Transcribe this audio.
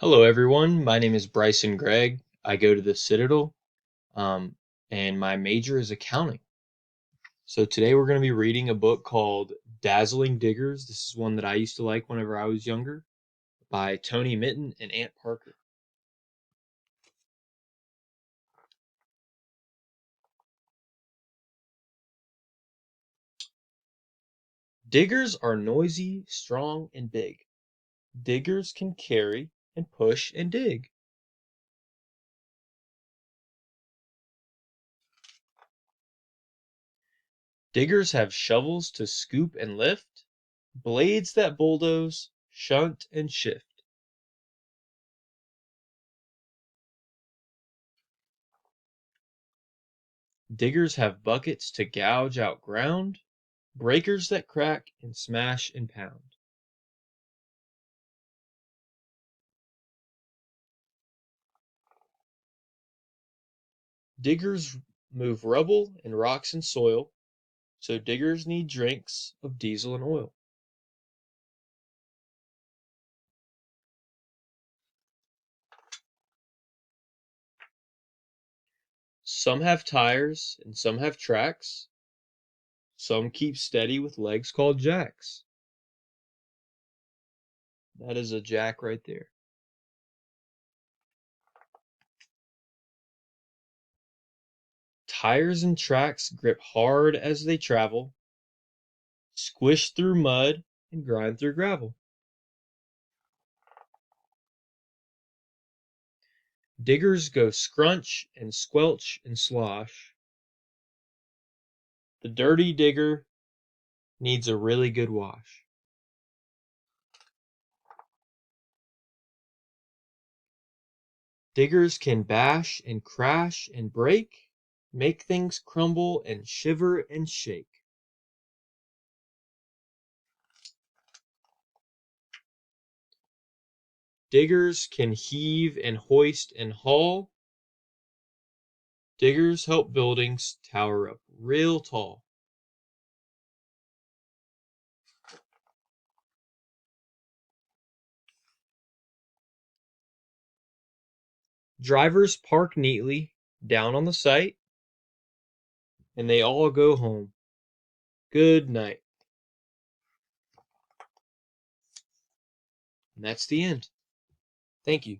Hello, everyone. My name is Bryson Gregg. I go to the Citadel, um, and my major is accounting. So today we're going to be reading a book called Dazzling Diggers. This is one that I used to like whenever I was younger, by Tony Mitton and Aunt Parker. Diggers are noisy, strong, and big. Diggers can carry and push and dig. Diggers have shovels to scoop and lift, blades that bulldoze, shunt, and shift. Diggers have buckets to gouge out ground, breakers that crack and smash and pound. Diggers move rubble and rocks and soil, so diggers need drinks of diesel and oil. Some have tires and some have tracks. Some keep steady with legs called jacks. That is a jack right there. Tires and tracks grip hard as they travel, squish through mud and grind through gravel. Diggers go scrunch and squelch and slosh. The dirty digger needs a really good wash. Diggers can bash and crash and break, make things crumble and shiver and shake. Diggers can heave and hoist and haul. Diggers help buildings tower up real tall. Drivers park neatly down on the site, and they all go home. Good night. And that's the end. Thank you.